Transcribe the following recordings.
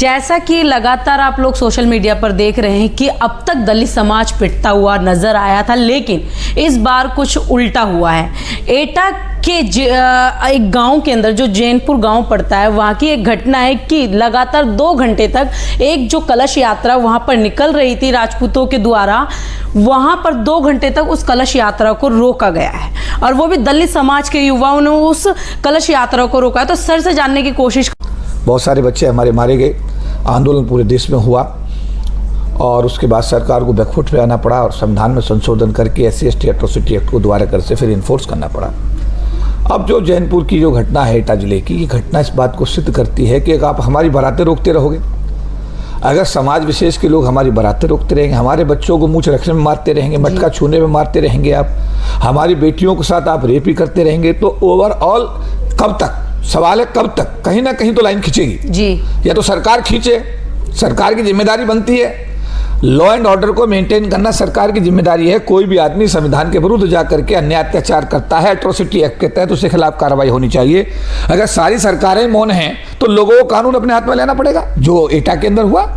जैसा कि लगातार आप लोग सोशल मीडिया पर देख रहे हैं कि अब तक दलित समाज पिटता हुआ नजर आया था, लेकिन इस बार कुछ उल्टा हुआ है। एटा के एक गांव के अंदर जो जैनपुर गांव पड़ता है, वहां की एक घटना है कि लगातार 2 घंटे तक एक जो कलश यात्रा वहां पर निकल रही थी राजपूतों के द्वारा, वहां पर 2 घंटे तक उस कलश यात्रा को रोका गया है और वो भी दलित समाज के युवाओं ने उस कलश यात्रा को रोका है। तो सर से जानने की कोशिश। बहुत सारे बच्चे हमारे मारे गए, आंदोलन पूरे देश में हुआ और उसके बाद सरकार को बैकफुट पे आना पड़ा और संविधान में संशोधन करके SC/ST एट्रोसिटी एक्ट को दोबारा कर से फिर इन्फोर्स करना पड़ा। अब जो जैनपुर की जो घटना है एटा जिले की, ये घटना इस बात को सिद्ध करती है कि आप हमारी बारातें रोकते रहोगे, अगर समाज विशेष के लोग हमारी बारातें रोकते रहेंगे, हमारे बच्चों को मूंछ रखने में मारते रहेंगे, मटका छूने में मारते रहेंगे, आप हमारी बेटियों के साथ आप रेप ही करते रहेंगे, तो ओवरऑल कब तक, सवाल है कब तक, कहीं ना कहीं तो लाइन खींचेगी जी। या तो सरकार खींचे, सरकार की जिम्मेदारी बनती है, लॉ एंड ऑर्डर को मेंटेन करना सरकार की जिम्मेदारी है। कोई भी आदमी संविधान के विरुद्ध जाकर के अन्याय अत्याचार करता है, एट्रोसिटी एक्ट के तहत उसके खिलाफ कार्रवाई होनी चाहिए। अगर सारी सरकारें मौन हैं तो लोगों को कानून अपने हाथ में लेना पड़ेगा, जो एटा के अंदर हुआ।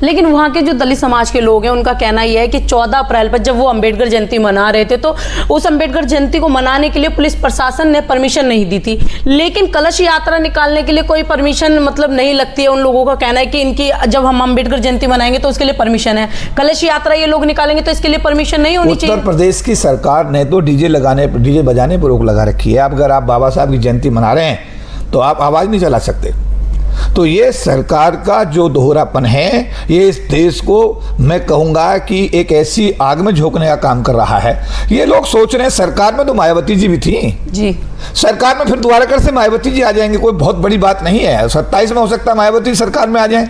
लेकिन वहाँ के जो दलित समाज के लोग हैं उनका कहना यह है कि 14 अप्रैल पर जब वो अंबेडकर जयंती मना रहे थे तो उस अंबेडकर जयंती को मनाने के लिए पुलिस प्रशासन ने परमिशन नहीं दी थी, लेकिन कलश यात्रा निकालने के लिए कोई परमिशन मतलब नहीं लगती है। उन लोगों का कहना है कि इनकी जब हम अंबेडकर जयंती मनाएंगे तो उसके लिए परमिशन है, कलश यात्रा ये लोग निकालेंगे तो इसके लिए परमिशन नहीं होनी चाहिए। उत्तर प्रदेश की सरकार ने तो डीजे बजाने पर रोक लगा रखी है। अब अगर आप बाबा साहब की जयंती मना रहे हैं तो आप आवाज नहीं चला सकते। तो ये सरकार का जो दोहरापन है, ये इस देश को मैं कहूंगा कि एक ऐसी आग में झोंकने का काम कर रहा है। ये लोग सोच रहे हैं सरकार में तो मायावती जी भी थी जी, सरकार में फिर दोबारा कर से मायावती जी आ जाएंगे, कोई बहुत बड़ी बात नहीं है। 27 में हो सकता है मायावती सरकार में आ जाए,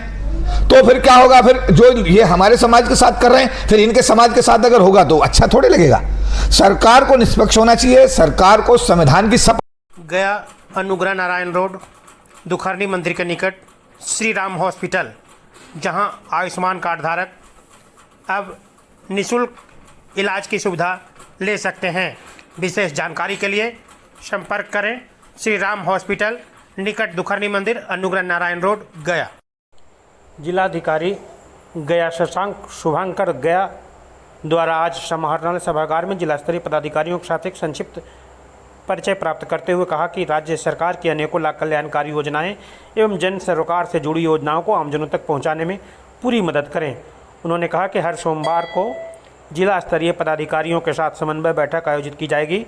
तो फिर क्या होगा, फिर जो ये हमारे समाज के साथ कर रहे हैं फिर इनके समाज के साथ अगर होगा तो अच्छा थोड़े लगेगा। सरकार को निष्पक्ष होना चाहिए, सरकार को संविधान की गया अनुग्रह नारायण रोड दुखरनी मंदिर के निकट श्री राम हॉस्पिटल, जहां आयुष्मान कार्ड धारक अब निःशुल्क इलाज की सुविधा ले सकते हैं। विशेष जानकारी के लिए संपर्क करें श्री राम हॉस्पिटल, निकट दुखरनी मंदिर, अनुग्रह नारायण रोड, गया। जिलाधिकारी गया शशांक शुभंकर गया द्वारा आज समाहरणालय सभागार में जिला स्तरीय पदाधिकारियों के साथ एक संक्षिप्त परिचय प्राप्त करते हुए कहा कि राज्य सरकार की अनेकों लाख कल्याणकारी योजनाएं एवं जन सरोकार से जुड़ी योजनाओं को आमजनों तक पहुंचाने में पूरी मदद करें। उन्होंने कहा कि हर सोमवार को जिला स्तरीय पदाधिकारियों के साथ समन्वय बैठक आयोजित की जाएगी,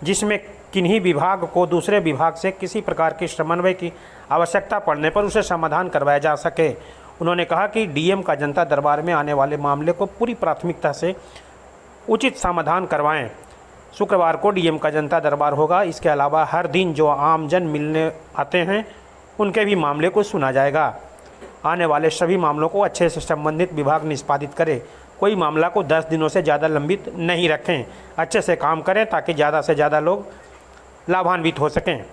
जिसमें किन्हीं विभाग को दूसरे विभाग से किसी प्रकार के समन्वय की आवश्यकता पड़ने पर उसे समाधान करवाया जा सके। उन्होंने कहा कि DM का जनता दरबार में आने वाले मामले को पूरी प्राथमिकता से उचित समाधान करवाएं। शुक्रवार को DM का जनता दरबार होगा। इसके अलावा हर दिन जो आमजन मिलने आते हैं उनके भी मामले को सुना जाएगा। आने वाले सभी मामलों को अच्छे से संबंधित विभाग निष्पादित करे, कोई मामला को 10 दिनों से ज़्यादा लंबित नहीं रखें, अच्छे से काम करें ताकि ज़्यादा से ज़्यादा लोग लाभान्वित हो सकें।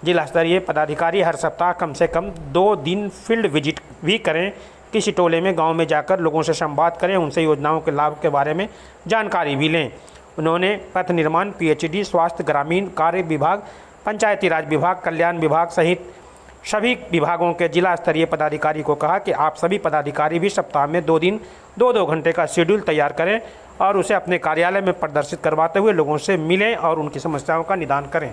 जिला स्तरीय पदाधिकारी हर सप्ताह कम से कम 2 दिन फील्ड विजिट भी करें, किसी टोले में गाँव में जाकर लोगों से संवाद करें, उनसे योजनाओं के लाभ के बारे में जानकारी भी लें। उन्होंने पथ निर्माण, PHD, स्वास्थ्य, ग्रामीण कार्य विभाग, पंचायती राज विभाग, कल्याण विभाग सहित सभी विभागों के जिला स्तरीय पदाधिकारी को कहा कि आप सभी पदाधिकारी भी सप्ताह में 2 दिन 2-2 घंटे का शेड्यूल तैयार करें और उसे अपने कार्यालय में प्रदर्शित करवाते हुए लोगों से मिलें और उनकी समस्याओं का निदान करें।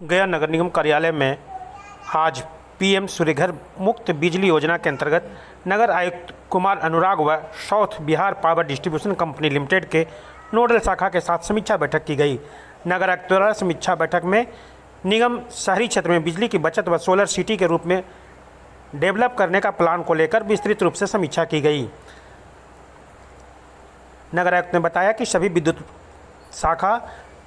गया नगर निगम कार्यालय में आज PM सूर्यघर मुक्त बिजली योजना के अंतर्गत नगर आयुक्त कुमार अनुराग व south Bihar power distribution company limited के नोडल शाखा के साथ समीक्षा बैठक की गई। नगर आयुक्त द्वारा समीक्षा बैठक में निगम शहरी क्षेत्र में बिजली की बचत व सोलर सिटी के रूप में डेवलप करने का प्लान को लेकर विस्तृत रूप से समीक्षा की गई। नगर आयुक्त ने बताया कि सभी विद्युत शाखा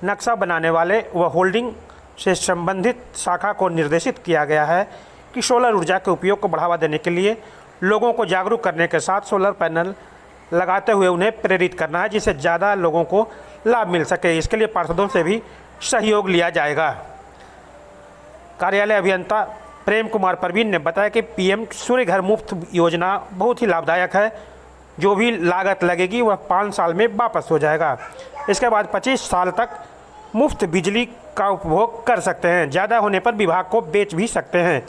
नक्शा बनाने वाले व होल्डिंग से संबंधित शाखा को निर्देशित किया गया है कि सोलर ऊर्जा के उपयोग को बढ़ावा देने के लिए लोगों को जागरूक करने के साथ सोलर पैनल लगाते हुए उन्हें प्रेरित करना है, जिससे ज़्यादा लोगों को लाभ मिल सके। इसके लिए पार्षदों से भी सहयोग लिया जाएगा। कार्यालय अभियंता प्रेम कुमार परवीन ने बताया कि PM सूर्य घर मुफ्त योजना बहुत ही लाभदायक है। जो भी लागत लगेगी वह 5 साल में वापस हो जाएगा। इसके बाद 25 साल तक मुफ्त बिजली का उपभोग कर सकते हैं। ज़्यादा होने पर विभाग को बेच भी सकते हैं।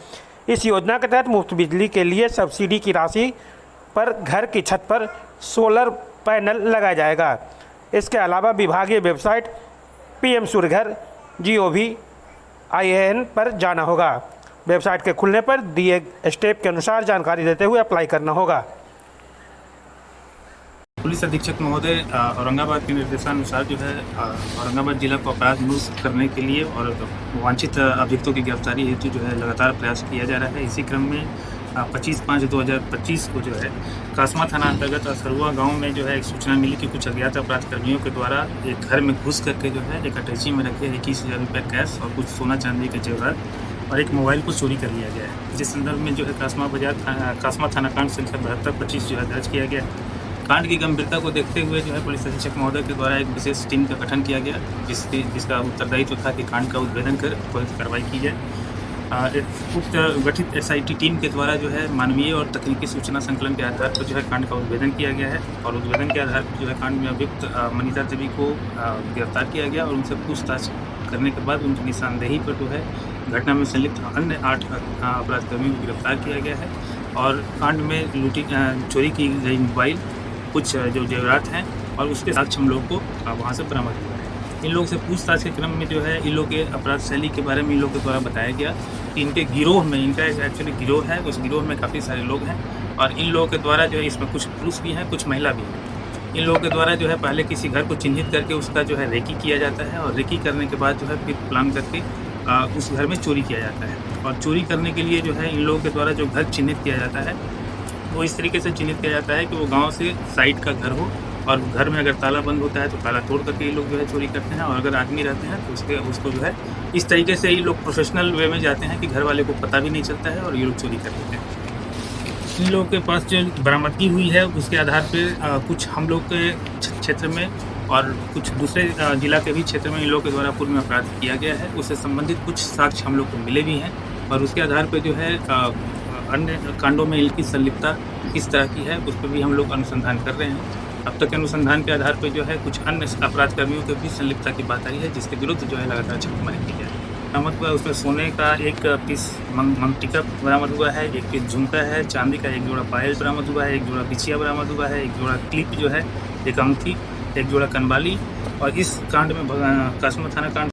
इस योजना के तहत मुफ्त बिजली के लिए सब्सिडी की राशि पर घर की छत पर सोलर पैनल लगाया जाएगा। इसके अलावा विभागीय वेबसाइट PM सूर्यघर GOV.in पर जाना होगा। वेबसाइट के खुलने पर दिए स्टेप के अनुसार जानकारी देते हुए अप्लाई करना होगा। पुलिस अधीक्षक महोदय औरंगाबाद के निर्देशानुसार जो है औरंगाबाद जिला को अपराध मुक्त करने के लिए और वांछित अभियुक्तों की गिरफ्तारी हेतु जो है लगातार प्रयास किया जा रहा है। इसी क्रम में 25/5/2025 को जो है कासमा थाना अंतर्गत असरुआ गांव में जो है एक सूचना मिली कि कुछ अज्ञात अपराध कर्मियों के द्वारा एक घर में घुस करके जो है एक अटैची में रखे 21,000 रुपये कैश और कुछ सोना चांदी के जेवर और एक मोबाइल को चोरी कर लिया गया है। जिस संदर्भ में जो है कासमा थाना कांड संख्या 7225 जो है दर्ज किया गया। कांड की गंभीरता को देखते हुए जो है पुलिस अधीक्षक महोदय के द्वारा एक विशेष टीम का गठन किया गया, जिसका उत्तरदायित्व था कि कांड का उद्भेदन कर त्वरित कार्रवाई की जाए। उक्त गठित SIT टीम के द्वारा जो है मानवीय और तकनीकी सूचना संकलन के आधार पर जो है कांड का उद्भेदन किया गया है और उद्भेदन के आधार पर जो है कांड में अभियुक्त मनीता देवी को गिरफ्तार किया गया और उनसे पूछताछ करने के बाद उनकी निशानदेही पर जो है घटना में संलिप्त अन्य 8 अपराध कर्मियों को गिरफ्तार किया गया है और कांड में चोरी की गई मोबाइल, कुछ जो जेवरात हैं और उसके साथ हम लोग को वहाँ से बरामद हुआ है। इन लोगों से पूछताछ के क्रम में जो है इन लोगों के अपराध शैली के बारे में इन लोगों के द्वारा बताया गया कि इनके गिरोह में, इनका एक्चुअली गिरोह है, उस गिरोह में काफ़ी सारे लोग हैं और इन लोगों के द्वारा जो है इसमें कुछ पुरुष भी हैं, कुछ महिला भी हैं। इन लोगों के द्वारा जो है पहले किसी घर को चिन्हित करके उसका जो है रेकी किया जाता है और रेकी करने के बाद जो है फिर प्लान करके उस घर में चोरी किया जाता है और चोरी करने के लिए जो है इन लोगों के द्वारा जो घर चिन्हित किया जाता है वो इस तरीके से चिन्हित किया जाता है कि वो गांव से साइड का घर हो और घर में अगर ताला बंद होता है तो ताला तोड़ करके ये लोग जो है चोरी करते हैं और अगर आदमी रहते हैं तो उसको जो है इस तरीके से ये लोग प्रोफेशनल वे में जाते हैं कि घर वाले को पता भी नहीं चलता है और ये लोग चोरी कर लेते हैं। इन लोगों के पास जो बरामदगी हुई है उसके आधार पर कुछ हम लोग के क्षेत्र में और कुछ दूसरे जिला के भी क्षेत्र में इन लोगों के द्वारा पूर्व में अपराध किया गया है। उससे संबंधित कुछ साक्ष्य हम लोग को मिले भी हैं और उसके आधार पर जो है अन्य कांडों में इनकी संलिप्तता किस तरह की है उस पर भी हम लोग अनुसंधान कर रहे हैं। अब तक के अनुसंधान के आधार पर जो है कुछ अन्य अपराध कर्मियों के भी संलिप्तता की बात आई है, जिसके विरुद्ध जो है लगातार छापेमारी की जाए। बरामद हुआ उसमें सोने का एक पीस मंगटिका बरामद हुआ है, एक पीस झुमका है, चांदी का एक जोड़ा पायल बरामद हुआ है, एक जोड़ा बिछिया बरामद हुआ है, एक जोड़ा क्लिप जो है, एक अंगूठी, एक जोड़ा कनबाली और इस कांड में कासमा थाना कांड